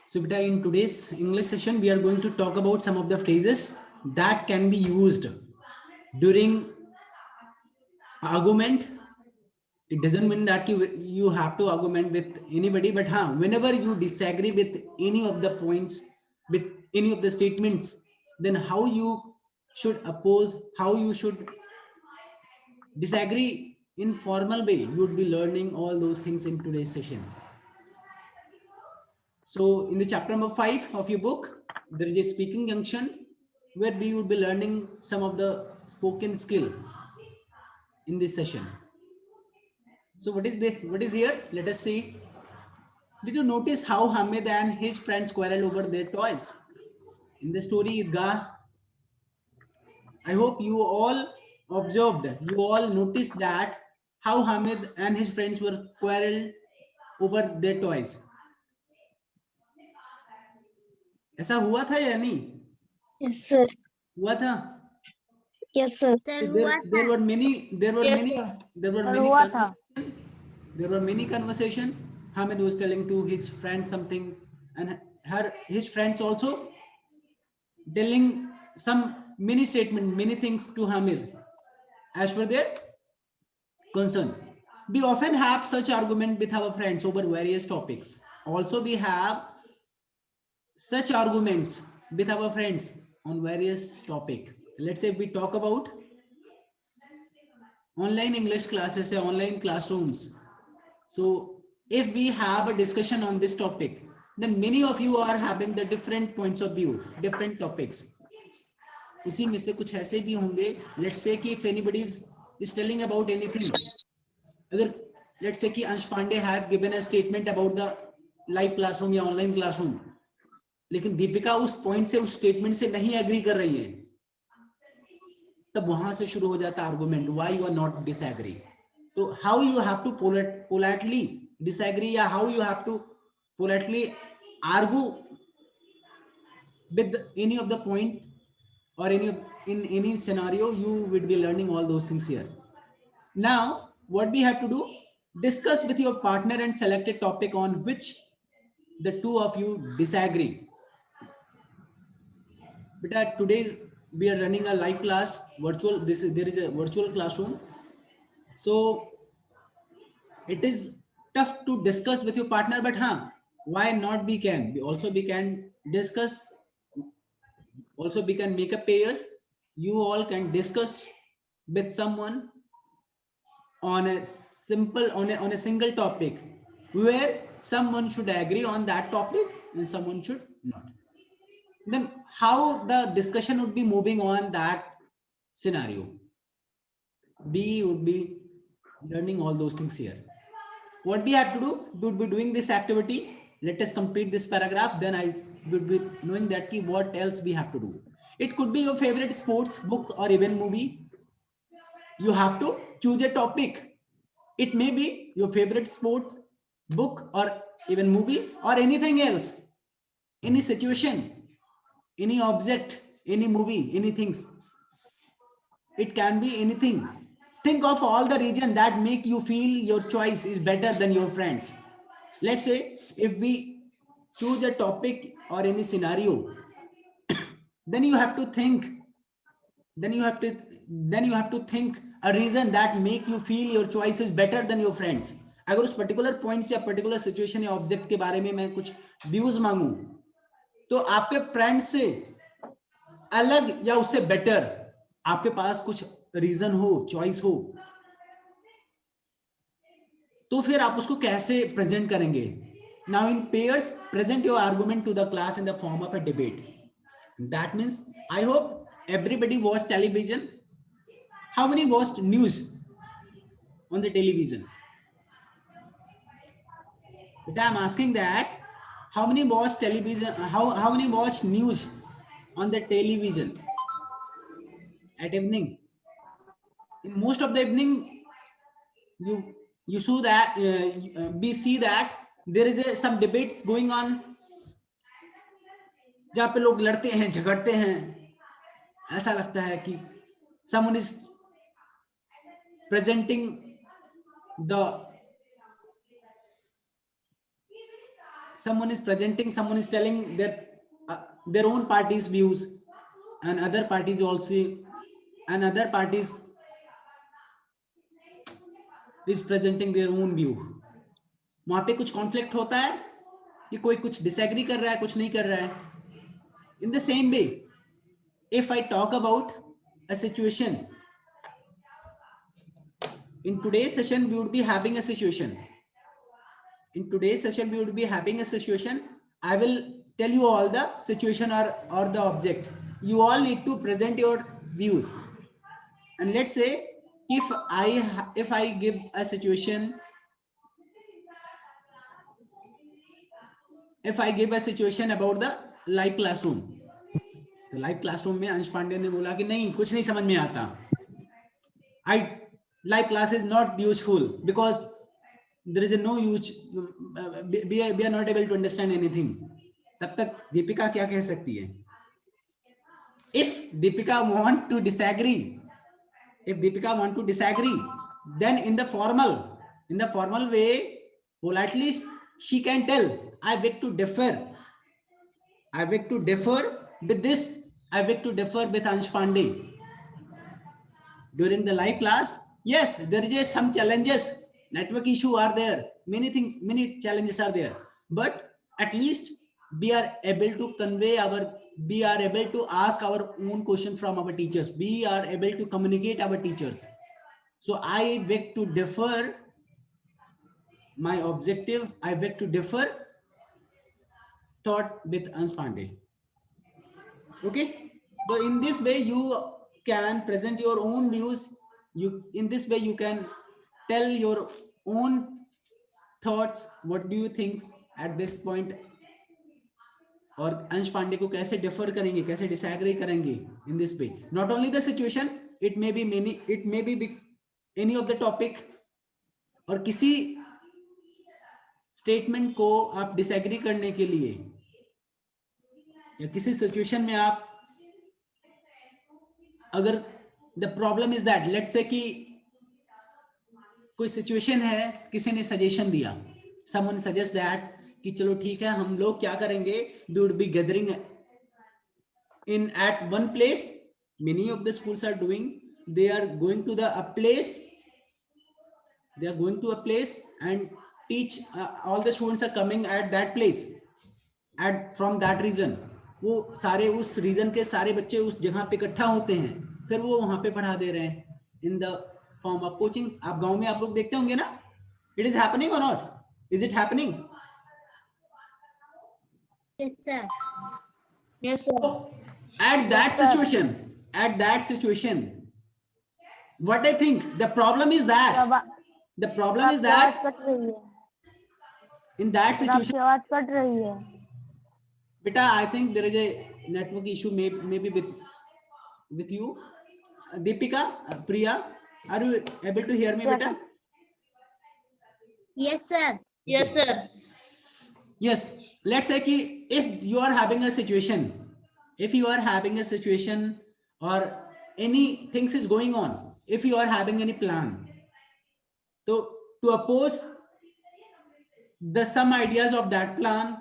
So beta, in today's English session, we are going to talk about some of the phrases that can be used during argument. It doesn't mean that you have to argument with anybody, but whenever you disagree with any of the points, with any of the statements, then how you should oppose, how you should disagree in formal way, you would be learning all those things in today's session. So in the chapter number 5 of your book, there is a speaking junction where we would be learning some of the spoken skill in this session. So what is here? Let us see. Did you notice how Hamid and his friends quarreled over their toys? In the story Idgah, I hope you all observed, you all noticed that how Hamid and his friends were quarreled over their toys. ऐसा हुआ था या नहीं? Yes, sir. हुआ था? Yes, sir. There were many conversation. Hamid was telling to his friend something, and his friends also telling some many statement, many things to Hamid as per their concern. We often have such argument with our friends over various topics. Also, we have such arguments with our friends on various topic. Let's say we talk about online English classes or online classrooms. So if we have a discussion on this topic, then many of you are having the different points of view, different topics. उसी में से कुछ ऐसे भी होंगे, let's say कि if anybody is telling about anything, अगर let's say कि अंश Pandey has given a statement about the live classroom या online classroom, लेकिन दीपिका उस पॉइंट से, उस स्टेटमेंट से नहीं एग्री कर रही है, तब वहां से शुरू हो जाता argument, why you are not disagree. तो how you have to politely disagree, या how you have to politely argue with any of the point or in any scenario, you will be learning all those things here. Now what we have to do, discuss with your partner and select a topic on which the two of you disagree. But today we are running a live class, virtual, there is a virtual classroom, so it is tough to discuss with your partner, but why not we can discuss, also we can make a pair, you all can discuss with someone on a simple, on a single topic, where someone should agree on that topic and someone should not. Then how the discussion would be moving on that scenario, we would be learning all those things here. What we have to do, we would be doing this activity. Let us complete this paragraph, then I would be knowing that key what else we have to do. It could be your favorite sports book or even movie. You have to choose a topic. It may be your favorite sport book or even movie, or anything else, any situation, any object, any movie, anything. It can be anything. Think of all the reasons that make you feel your choice is better than your friends. Let's say if we choose a topic or any scenario, then you have to think, then you have to think a reason that make you feel your choice is better than your friends. अगर उस particular points या particular situation या object के बारे में मैं कुछ views मांगू, तो आपके फ्रेंड से अलग या उससे बेटर आपके पास कुछ रीजन हो, चॉइस हो, तो फिर आप उसको कैसे प्रेजेंट करेंगे? Now in pairs present your argument to the class in the form of a debate. That means I hope everybody watch television. How many watch news on the television? But I'm asking that how many watch television, how many watch news on the television at evening? In most of the evening, you saw that we see that there is some debates going on, जहाँ पे लोग लड़ते हैं, झगड़ते हैं. ऐसा लगता है कि someone is presenting the someone is presenting, someone is telling their own party's views, and other parties also, and other parties is presenting their own view. वहां पे कुछ कॉन्फ्लिक्ट होता है कि कोई कुछ डिसएग्री कर रहा है, कुछ नहीं कर रहा है. In the same way, if I talk about a situation, in today's session we would be having a situation. In today's session we would be having a situation. I will tell you all the situation or the object. You all need to present your views. And let's say if I give a situation, if I give a situation about the live classroom. तो live classroom में अंश पांडे ने बोला कि नहीं, कुछ नहीं समझ में आता. Live class is not useful because there is no use. We are not able to understand anything. तब तक दीपिका क्या कह सकती है? If Deepika want to disagree, then in the formal way, politely she can tell, I beg to differ with this. I beg to differ with Ansh Pandey. During the live class, yes, there is some challenges. Network issue are there. Many things, many challenges are there. But at least we are able to ask our own question from our teachers. We are able to communicate our teachers. So I beg to differ. My objective, I beg to differ thought with Ansh Pandey. Okay. So in this way you can present your own views. In this way you can tell your own thoughts. What do you think at this point? और अंश पांडे को कैसे differ करेंगे, कैसे disagree करेंगे in this way. Not only the situation, it may be any of the topic. और किसी statement को आप डिसएग्री करने के लिए या किसी सिचुएशन में आप, अगर the problem is that, let's say कि कोई सिचुएशन है, किसी ने सजेशन दिया, समवन सजेस्ट दैट कि चलो ठीक है, हम लोग क्या करेंगे, we would be gathering in at one place. Many of the schools are doing, they are going to a place and teach. All the students are coming at that place at from that region. वो सारे उस reason के सारे बच्चे उस जगह पे इकट्ठा होते हैं, फिर वो वहां पे पढ़ा दे रहे हैं इन द फॉर्म ऑफ कोचिंग. आप गांव में आप लोग देखते होंगे ना. इट इज हैपनिंग और not? Is it happening? Yes, sir. Yes, sir. So, at that situation, what I think the problem is that in that situation, आवाज कट रही है beta, I think there is a network issue maybe with you. Deepika, Priya, are you able to hear me, beta? Yes, sir. Yes, sir. Yes. Let's say कि if you are having a situation or any things is going on, if you are having any plan, so to oppose the some ideas of that plan,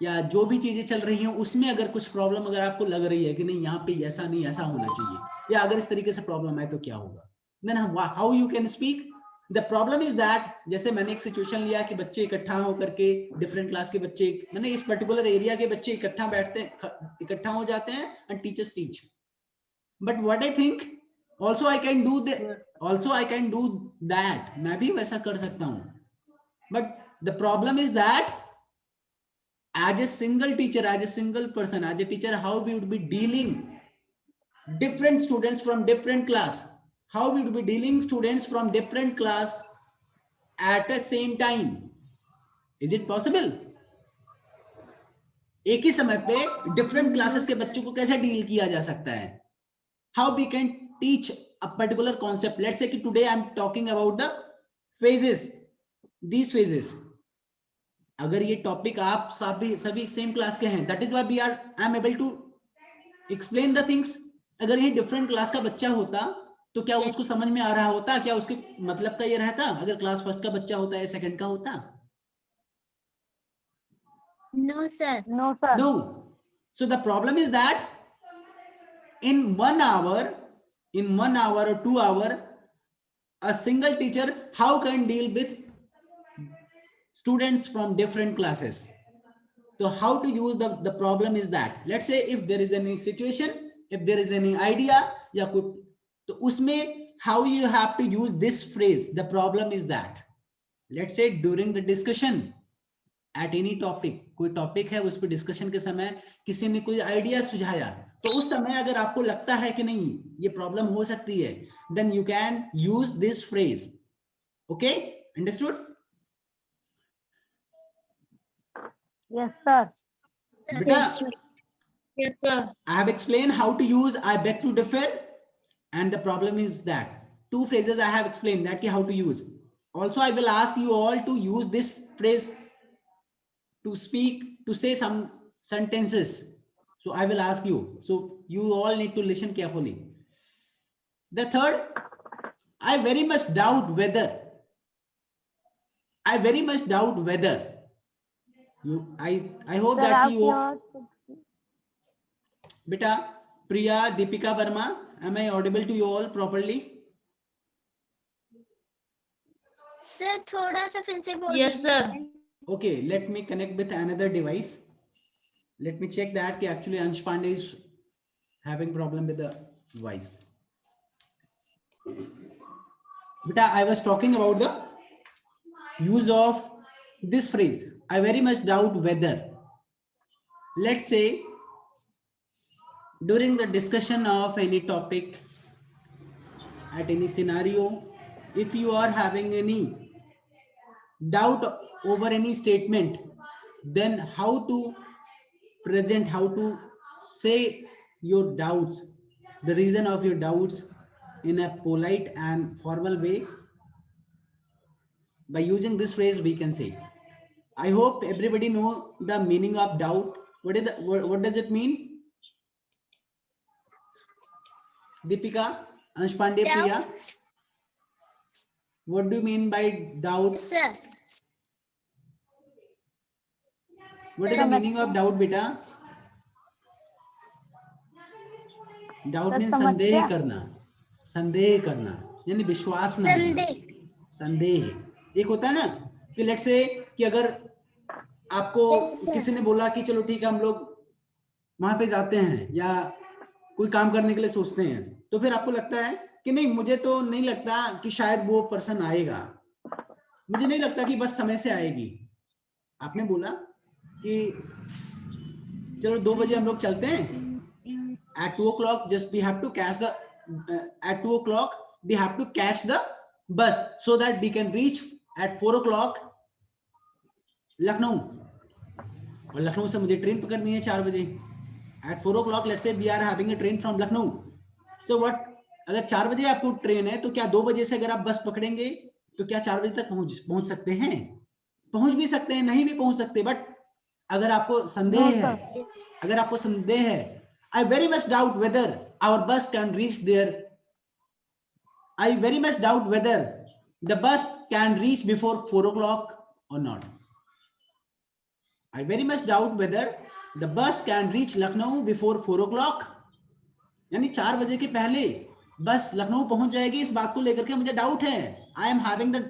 या जो भी चीजें चल रही हैं उसमें अगर कुछ प्रॉब्लम अगर आपको लग रही है कि नहीं यहाँ पे ऐसा नहीं ऐसा होना चाहिए, या अगर इस तरीके से प्रॉब्लम है तो क्या होगा, then how you can speak. The problem is that, जैसे मैंने एक सिचुएशन लिया कि बच्चे इकट्ठा होकर के, डिफरेंट क्लास के बच्चे, मैंने इस पर्टिकुलर एरिया के बच्चे इकट्ठा हो जाते हैं and teachers teach. But what I think also I can do that, मैं भी वैसा कर सकता हूं. But the problem is that as a single teacher, as a single person, as a teacher, how we would be dealing different students from different class, how we would be dealing students from different class at the same time. Is it possible? एक ही समय पे different classes के बच्चों को कैसे deal किया जा सकता है? How we can teach a particular concept. Let's say कि today I'm talking about the phases, these phases. अगर ये टॉपिक आप सभी सेम क्लास के हैं, that is why I am able to explain the things. अगर ये डिफरेंट क्लास का बच्चा होता तो क्या उसको समझ में आ रहा होता? क्या उसके मतलब का ये रहता? अगर क्लास फर्स्ट का बच्चा होता है, सेकंड का होता? No, sir. No, sir. No. So the problem is that in 1 hour, in 1 hour or 2 hour, a single teacher how can deal with students from different classes? So how to use the problem is that, let's say if there is any situation, if there is any idea, या कुछ, तो उसमें how you have to use this phrase, the problem is that, let's say during the discussion at any topic, कोई topic है उस पर discussion के समय किसी ने कोई आइडिया सुझाया, तो उस समय अगर आपको लगता है कि नहीं ये प्रॉब्लम हो सकती है, then you can use this phrase. Okay, understood? Yes, sir. Beta, Yes, sir. Yes, sir. I have explained how to use I beg to differ, and the problem is that two phrases I have explained that how to use. Also, I will ask you all to use this phrase to speak, to say some sentences. So I will ask you. So you all need to listen carefully. The third, I very much doubt whether. I very much doubt whether. I hope Sir, that आप you. your Beta, Priya, Deepika Verma, am I audible to you all properly? Sir, थोड़ा सा फिर से बोल Yes, दीजिए. sir. Okay, let me connect with another device. Let me check that actually Ansh Pandey is having problem with the voice. Beta, I was talking about the use of this phrase. I very much doubt whether. Let's say during the discussion of any topic, at any scenario, if you are having any doubt over any statement, then how to present, how to say your doubts, the reason of your doubts in a polite and formal way. By using this phrase we can say. I hope everybody know the meaning of doubt. What does it mean? Deepika, Ansh Pandey, Priya, what do you mean by doubt? Sir. What is the meaning of doubt, beta? Doubt means संदेह करना, संदेह करना यानी विश्वास ना होना, संदेह। एक होता है ना कि लेट्स से कि अगर आपको किसी ने बोला कि चलो ठीक है हम लोग वहां पे जाते हैं या कोई काम करने के लिए सोचते हैं, तो फिर आपको लगता है कि नहीं मुझे तो नहीं लगता कि शायद वो पर्सन आएगा, मुझे नहीं लगता कि बस समय से आएगी। आपने बोला कि चलो 2 बजे हम लोग चलते हैं, at 2 o'clock just we have to catch the at 2 o'clock we have to catch the bus so that we can reach at 4 o'clock Lucknow, और लखनऊ से मुझे ट्रेन पकड़नी है 4 बजे। at 4 o'clock let's say we are having a train from Lucknow, so what, अगर 4 बजे आपको train है तो क्या 2 बजे से अगर आप बस पकड़ेंगे तो क्या 4 बजे तक पहुंच सकते हैं? पहुंच भी सकते हैं, नहीं भी पहुंच सकते, बट अगर आपको संदेह है, अगर आपको संदेह है, I very much doubt whether our bus can reach there. I very much doubt whether the bus can reach before 4 o'clock or not. I very much doubt whether the bus can reach Lucknow before 4 o'clock. यानी 4 बजे के पहले बस लखनऊ पहुंच जाएगी, इस बात को लेकर के मुझे डाउट है. I am having the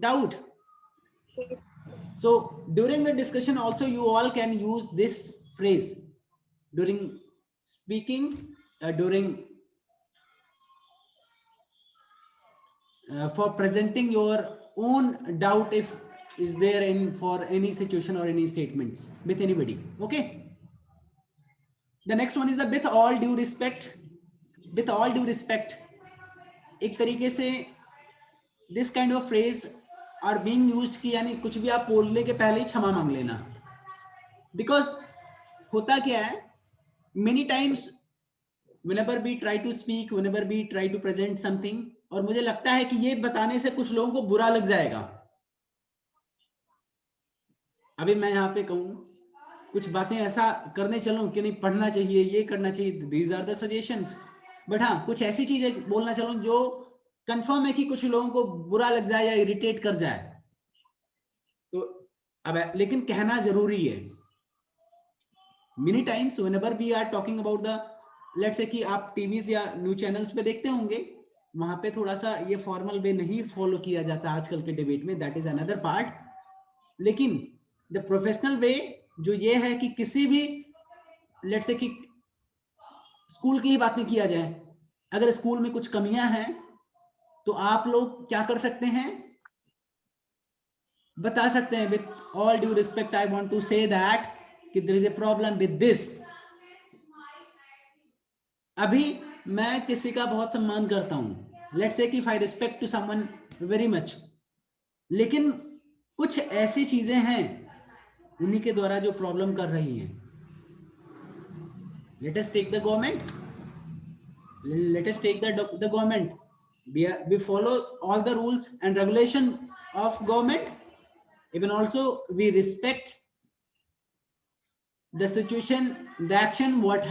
doubt. So during the discussion also you all can use this phrase during speaking, during for presenting your own doubt if is there in for any situation or any statements with anybody. Okay, the next one is the with all due respect. With all due respect, एक तरीके से this kind of phrase are being used कि यानी कुछ भी आप बोलने के पहले ही क्षमा मांग लेना, because होता क्या है, many times whenever we try to speak, whenever we try to present something, और मुझे लगता है कि ये बताने से कुछ लोगों को बुरा लग जाएगा. अभी मैं यहाँ पे कहूँ कुछ बातें ऐसा करने चलूं कि नहीं पढ़ना चाहिए, ये करना चाहिए, these are the suggestions, but हाँ कुछ ऐसी चीजें बोलना चलूं जो कंफर्म है कि कुछ लोगों को बुरा लग जाए या इरिटेट कर जाए, तो अब लेकिन कहना जरूरी है। Many times whenever we are talking about the, let's say कि आप टीवीज या न्यूज चैनल्स पे देखते होंगे, वहां पे थोड़ा सा ये फॉर्मल वे नहीं फॉलो किया जाता आजकल के डिबेट में, दैट इज अनदर पार्ट। लेकिन द प्रोफेशनल वे जो ये है कि किसी भी, लेट्स से कि स्कूल की ही बात नहीं किया जाए, अगर स्कूल में कुछ कमियां हैं तो आप लोग क्या कर सकते हैं, बता सकते हैं with all due respect I want to say that कि there is a problem with this. अभी मैं किसी का बहुत सम्मान करता हूं, लेट्स से कि if I respect to someone very much, लेकिन कुछ ऐसी चीजें हैं उन्हीं के द्वारा जो प्रॉब्लम कर रही हैं। Let us take the government, let us take the government. We follow all the rules and regulation of government. Even also we respect the situation, the action, what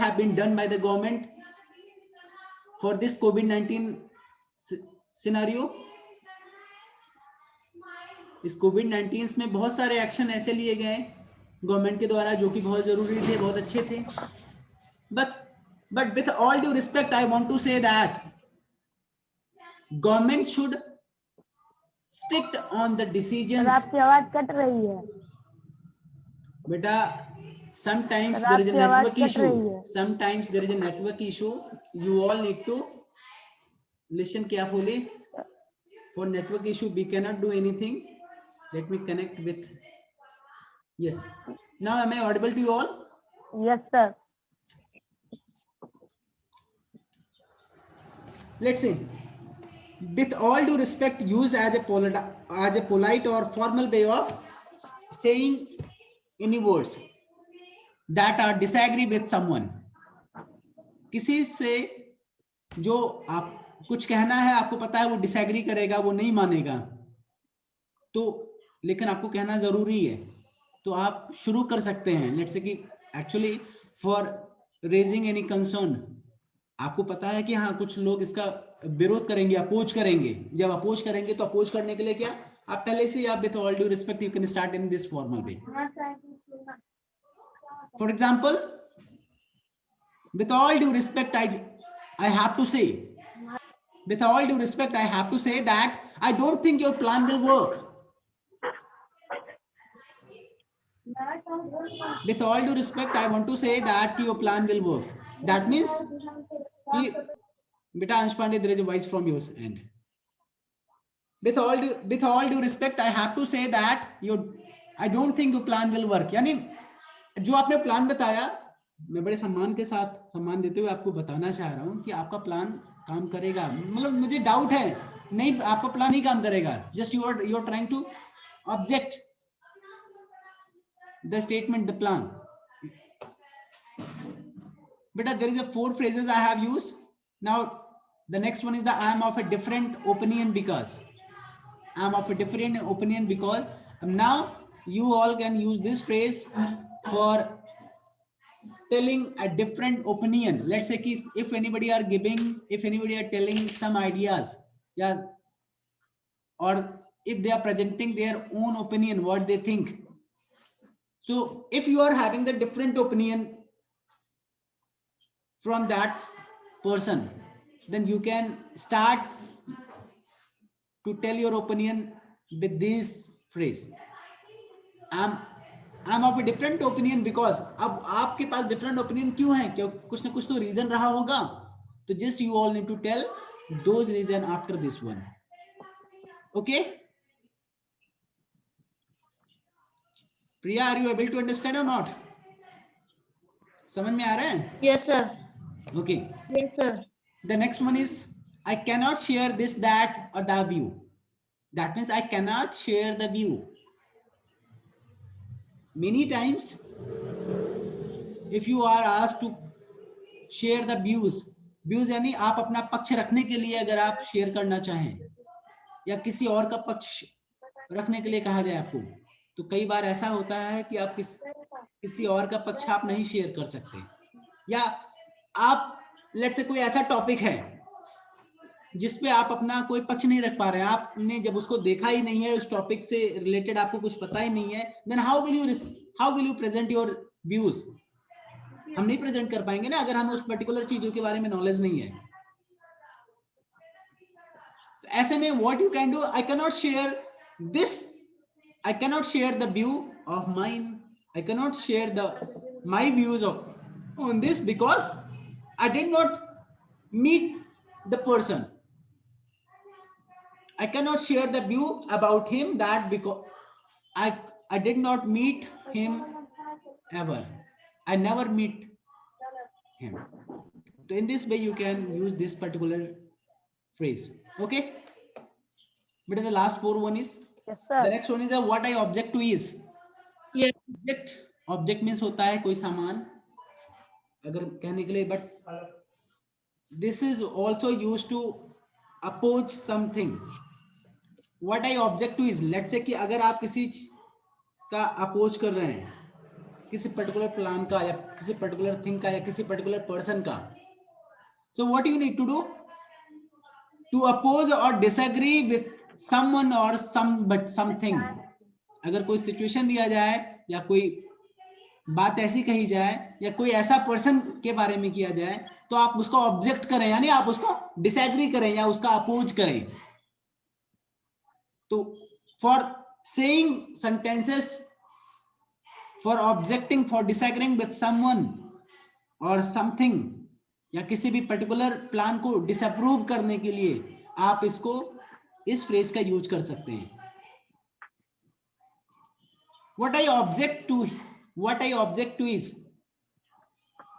have been done by the government for this COVID-19 scenario. इस COVID-19 में बहुत सारे action ऐसे लिए गए government के द्वारा जो कि बहुत जरूरी थे, बहुत अच्छे थे। But with all due respect, I want to say that government should strict on the decisions. आपकी आवाज कट रही है बेटा, sometimes sir, there is a आपकी आवाज network कट issue. रही है। Sometimes there is a network issue. You all need to listen carefully. For network issue, we cannot do anything. Let me connect with. Yes. Now, am I audible to you all? Yes sir. Let's say, with all due respect, used as a polite or formal way of saying any words that are disagree with someone. किसी से जो आप कुछ कहना है, आपको पता है वो डिसएग्री करेगा, वो नहीं मानेगा, तो लेकिन आपको कहना जरूरी है, तो आप शुरू कर सकते हैं। लेट्स से कि actually for raising any concern, आपको पता है कि हाँ कुछ लोग इसका विरोध करेंगे, अपोज करेंगे। जब अपोज करेंगे तो अपोज करने के लिए क्या, आप पहले से आप with all due respect you can start in this formal way. For example, with all due respect, I have to say, with all due respect, I have to say that I don't think your plan will work. With all due respect, I want to say that your plan will work. That means, beta Ansh Pandey, there is a voice from your end. With all due respect, I have to say that I don't think your plan will work. यानी जो आपने plan बताया, मैं बड़े सम्मान के साथ, सम्मान देते हुए आपको बताना चाह रहा हूं कि आपका प्लान काम करेगा। मतलब मुझे डाउट है, नहीं आपका प्लान नहीं काम करेगा। Just you are trying to object the statement, the plan. बेटा, there is a 4 phrases I have used. Now the next one is the I am of a different opinion because. I am of a different opinion because. Now you all can use this phrase for telling a different opinion. Let's say if anybody are telling some ideas, yeah, or if they are presenting their own opinion, what they think. So if you are having the different opinion from that person, then you can start to tell your opinion with this phrase. I'm of a different opinion because. अब आपके पास different opinion क्यों है? क्यों कुछ ना कुछ तो reason रहा होगा, तो just you all need to tell those reason after this one. Okay? Priya, are you able to understand or not? समझ में आ रहा है? Yes sir. Okay. Yes sir. The next one is I cannot share this, that, or the view. That means I cannot share the view. Many times, if you are asked to share the views यानी आप अपना पक्ष रखने के लिए अगर आप share करना चाहें या किसी और का पक्ष रखने के लिए कहा जाए आपको, तो कई बार ऐसा होता है कि आप किसी और का पक्ष आप नहीं शेयर कर सकते, या आप लेट्स से कोई ऐसा टॉपिक है जिसपे आप अपना कोई पक्ष नहीं रख पा रहे हैं, आपने जब उसको देखा ही नहीं है, उस टॉपिक से रिलेटेड आपको कुछ पता ही नहीं है, then how will you present your views? हम नहीं प्रेजेंट कर पाएंगे ना अगर हमें उस पर्टिकुलर चीजों के बारे में नॉलेज नहीं है। तो ऐसे में what you can do, I cannot share this, I cannot share the view of mine. I cannot share my views on this because I did not meet the person. I cannot share the view about him that because I did not meet him ever. I never meet him. So in this way you can use this particular phrase. Okay. But the last four one is. Yes, sir. The next one is what I object to is. Yes. Object means होता है कोई सामान अगर कहने के लिए, but this is also used to oppose something. What I object to is, let's say कि अगर आप किसी का अपोज कर रहे हैं, किसी पर्टिकुलर प्लान का या किसी पर्टिकुलर थिंग का या किसी पर्टिकुलर पर्सन का, so what you need to do to oppose or disagree with someone or something. अगर कोई सिचुएशन दिया जाए या कोई बात ऐसी कही जाए या कोई ऐसा पर्सन के बारे में किया जाए तो आप उसको ऑब्जेक्ट करें, यानी आप उसको डिसएग्री करें या उसका अपोज करें। तो for saying sentences, for objecting, for disagreeing with someone और समथिंग, या किसी भी पर्टिकुलर प्लान को डिसअप्रूव करने के लिए आप इसको इस फ्रेज का यूज कर सकते हैं। What I object to is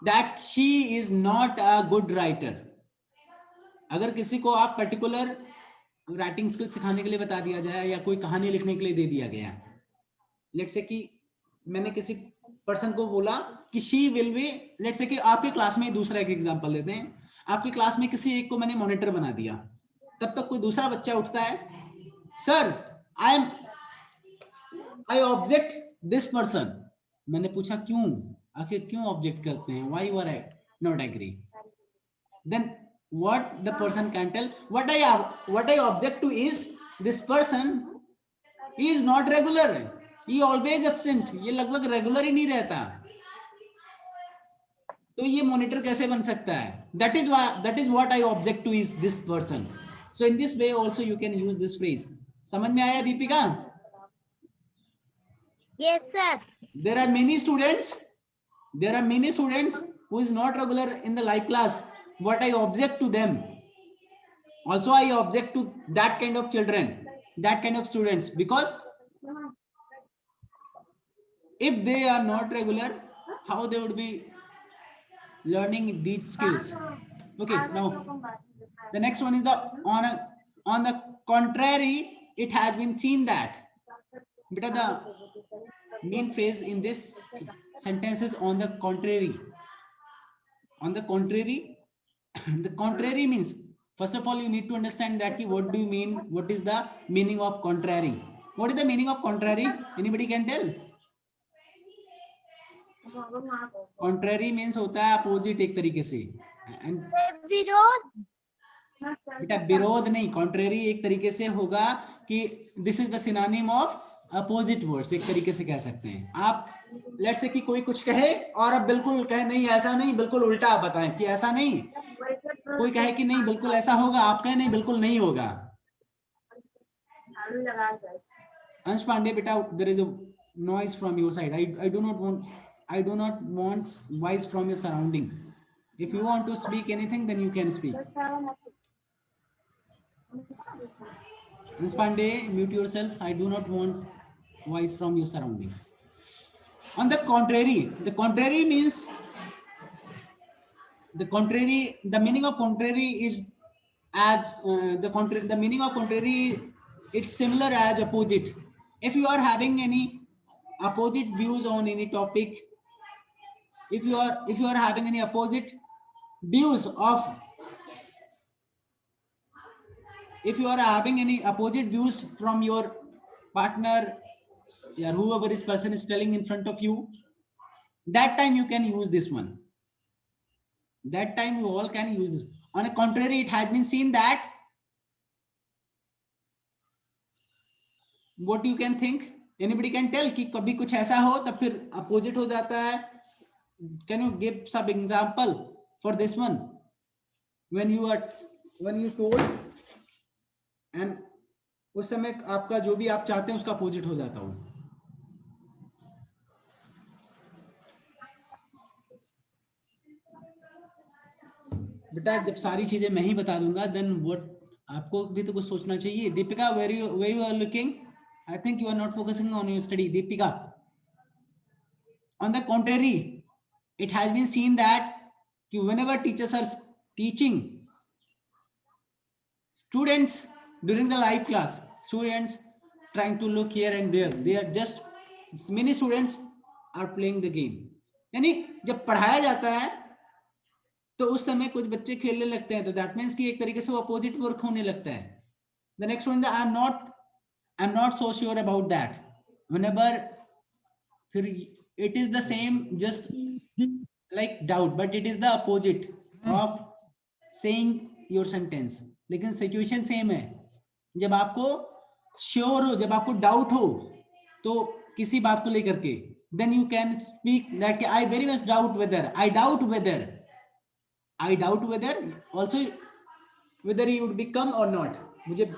that she is not a good writer. अगर किसी को आप पर्टिकुलर राइटिंग स्किल सिखाने के लिए बता दिया जाए या कोई कहानी लिखने के लिए दे दिया गया, लेट्स से कि मैंने किसी पर्सन को बोला कि she will be, let's say कि आपकी क्लास में, दूसरा एक एग्जांपल लेते हैं, आपकी क्लास में किसी एक को मैंने मॉनिटर बना दिया, तब तक कोई दूसरा बच्चा उठता है, sir I object this person. मैंने पूछा क्यों, आखिर क्यों ऑब्जेक्ट करते हैं, why you are not agree? Then what the person can tell, what I object to is this person, he is not regular, he always absent, ये लगभग regular ही नहीं रहता। तो ये मॉनिटर कैसे बन सकता है? that is what I object to is this person. So in this way also you can use this phrase. समझ में आया Deepika? Yes, sir. There are many students who is not regular in the live class. What I object to them, also I object to that kind of children, that kind of students, because if they are not regular, how they would be learning these skills? Okay, now the next one is the on the contrary, it has been seen that, but the main phrase in this sentence is on the contrary. On the contrary, the contrary means, first of all you need to understand that what do you mean, what is the meaning of contrary? What is the meaning of contrary? Anybody can tell? Contrary means होता है opposite एक तरीके से, विरोध। बेटा विरोध नहीं, contrary एक तरीके से होगा कि this is the synonym of opposite words, एक तरीके से कह सकते हैं आप। लेट्स से कि कोई कुछ कहे और अब बिल्कुल कहे नहीं ऐसा नहीं, बिल्कुल उल्टा आप बताएं कि ऐसा नहीं, कोई कहे कि नहीं बिल्कुल ऐसा होगा, आप कहे नहीं बिल्कुल नहीं होगा। अंश पांडे बेटा, there is a noise from your side. I do not want voice from your surrounding. If you want to speak anything, then you can speak. Ansh Pandey, mute yourself. I do not want voice from your surrounding. On the contrary means, the meaning of contrary is as the meaning of contrary, it's similar as opposite. If you are having any opposite views on any topic, if you are having any opposite views of, if you are having any opposite views from your partner or whoever this person is telling in front of you, that time you can use this one. That time you all can use this. On the contrary, it has been seen that what you can think, anybody can tell कि कभी कुछ ऐसा हो तब फिर opposite हो जाता है. Can you give some example for this one when you told and उस समय आपका जो भी आप चाहते हैं उसका अपोजिट हो जाता हो. बेटा जब सारी चीजें मैं ही बता दूंगा देन व्हाट, आपको भी तो कुछ सोचना चाहिए. Deepika, where you are looking? I think you are not focusing on your study. Deepika, on the contrary, it has been seen that whenever teachers are teaching students during the live class, students trying to look here and there, they are just, many students are playing the game. यानी जब पढ़ाया जाता है तो उस समय कुछ बच्चे खेलने लगते हैं, तो दैट मीन्स कि एक तरीके से वो अपोजिट वर्क होने लगता है. The next one, I'm not so sure about that. Whenever it is the same, just like doubt, but it is the opposite of saying your sentence. लेकिन सिचुएशन सेम है. जब आपको श्योर हो, जब आपको डाउट हो तो किसी बात को लेकर के, then you can speak that I very much doubt whether, I doubt whether also whether he would become or not. मुझे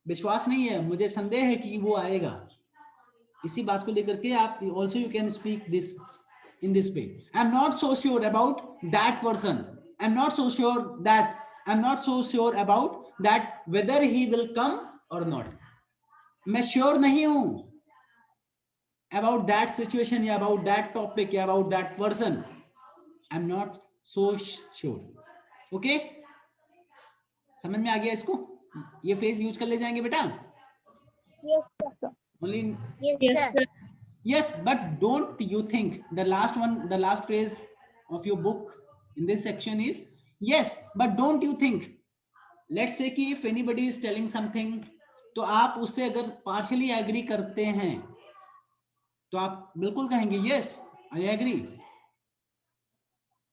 विश्वास नहीं है, मुझे संदेह है कि वो आएगा. इसी बात को लेकर के आप also you can speak this in this way. I'm not so sure about that person. I'm not so sure about that whether he will come or not. मैं श्योर नहीं हूं about that situation या about that topic या about that person. I'm not so sure. Okay? समझ में आ गया इसको? ये फ्रेज यूज कर ले जाएंगे बेटा? Yes, sir. Only Yes, Yes, sir. sir. yes, but don't you think the last one, the last phrase of your book in this section is yes, but don't you think. Let's say कि if anybody is telling something, तो आप उससे अगर partially agree करते हैं तो आप बिल्कुल कहेंगे yes, I agree.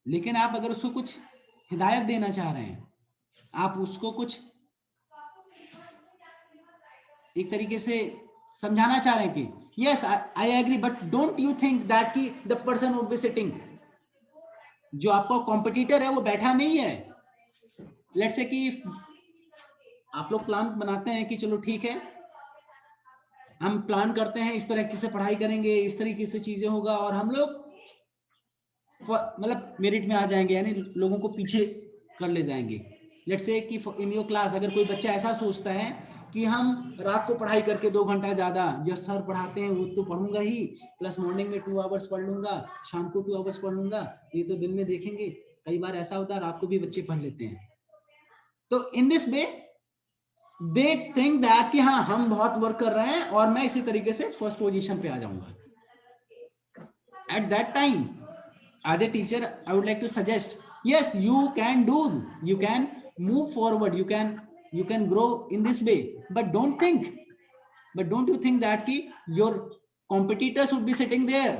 लेकिन आप अगर उसको कुछ हिदायत देना चाह रहे हैं, आप उसको कुछ एक तरीके से समझाना चाह रहे हैं कि yes, I agree, but don't you think that कि the person would be sitting, जो आपका कॉम्पिटिटर है वो बैठा नहीं है. लेट्स से कि आप लोग प्लान बनाते हैं कि चलो ठीक है, हम प्लान करते हैं इस तरीके से पढ़ाई करेंगे, इस तरीके से चीजें होगा और हम लोग मतलब मेरिट में आ जाएंगे, यानी लोगों को पीछे कर ले जाएंगे. लेट्स से कि इन योर क्लास अगर कोई बच्चा ऐसा सोचता है कि हम रात को पढ़ाई करके 2 घंटा ज्यादा जो सर पढ़ाते हैं वो तो पढ़ूंगा ही, प्लस मॉर्निंग में 2 आवर्स पढ़ लूंगा, शाम को 2 आवर्स पढ़ लूंगा, ये तो दिन में देखेंगे. कई बार ऐसा होता है रात को भी बच्चे पढ़ लेते हैं. तो in this way they think that कि हाँ हम बहुत वर्क कर रहे हैं और मैं इसी तरीके से फर्स्ट पोजीशन पे आ जाऊंगा. At that time as a teacher I would like to suggest, yes, you can move forward, you can grow in this way, but don't you think that ki your competitors would be sitting there.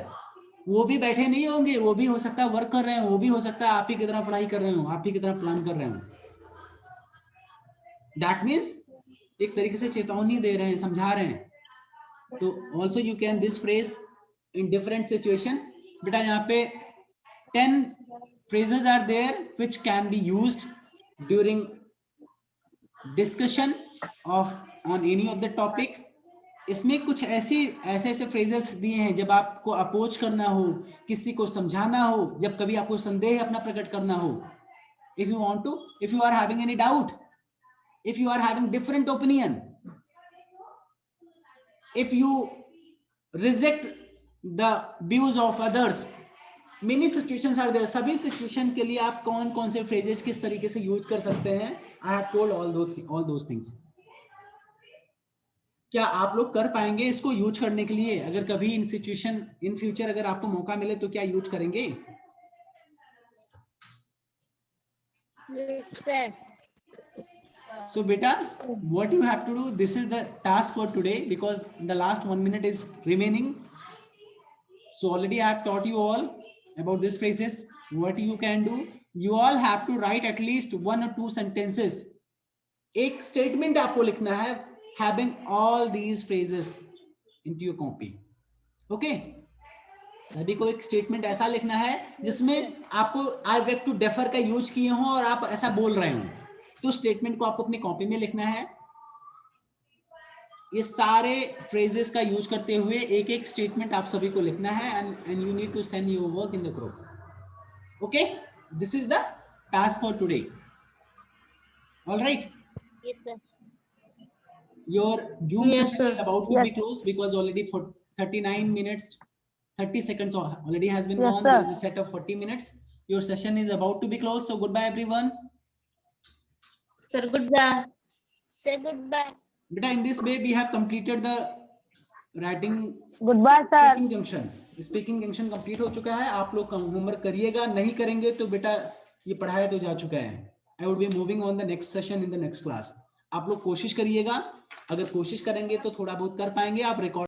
वो भी बैठे नहीं होंगे, वो भी हो सकता है वर्क कर रहे हैं, वो भी हो सकता है आप ही की तरह पढ़ाई कर रहे हो, आप ही की तरह प्लान कर रहे हो. दैट मीन्स एक तरीके से चेतावनी दे रहे हैं, समझा रहे हैं. तो also you can this phrase in different situation. बेटा यहाँ पे 10 phrases are there which can be used during discussion of on any of the topic. इसमें कुछ ऐसे फ्रेजेस दिए हैं जब आपको अपोज करना हो, किसी को समझाना हो, जब कभी आपको संदेह अपना प्रकट करना हो. if you are having any doubt, if you are having different opinion, if you reject the views of others, many situations are there. सभी सिचुएशन के लिए आप कौन कौन से फ्रेजेस किस तरीके से यूज कर सकते हैं, I have told all those things. क्या आप लोग कर पाएंगे इसको यूज करने के लिए? अगर कभी इन सिचुएशन इन फ्यूचर अगर आपको मौका मिले तो क्या यूज करेंगे? Yes, sir. So beta, what you have to do, this is the task for today because the last 1 minute is remaining. So already I have taught you all about these phrases. What you can do, you all have to write at least 1 or 2 sentences. एक statement आपको लिखना है having all these phrases into your copy. Okay? सभी को एक statement ऐसा लिखना है जिसमें आपको आई बेग टू डिफर का यूज किए हो और आप ऐसा बोल रहे हो, तो स्टेटमेंट को आपको अपनी कॉपी में लिखना है। ये सारे फ्रेजेस का यूज करते हुए एक एक स्टेटमेंट आप सभी को लिखना है and you need to send your work in the group. Okay, this is the task for today. Alright, Yes, sir. your Zoom Yes, session is sir. about to be Yes. closed because already for 39 minutes 30 seconds already has been Yes, gone. sir. There is a set of 40 minutes. Your session is about to be closed, so goodbye everyone. Sir, goodbye. Say goodbye. Beta, in this way we have completed the writing Goodbye, sir. speaking junction. Speaking junction complete हो चुका है। आप लोग homework करिएगा, नहीं करेंगे तो बेटा ये पढ़ाया तो जा चुका है। I would be moving on the next session in the next class. आप लोग कोशिश करिएगा, अगर कोशिश करेंगे तो थोड़ा बहुत कर पाएंगे। आप रिकॉर्ड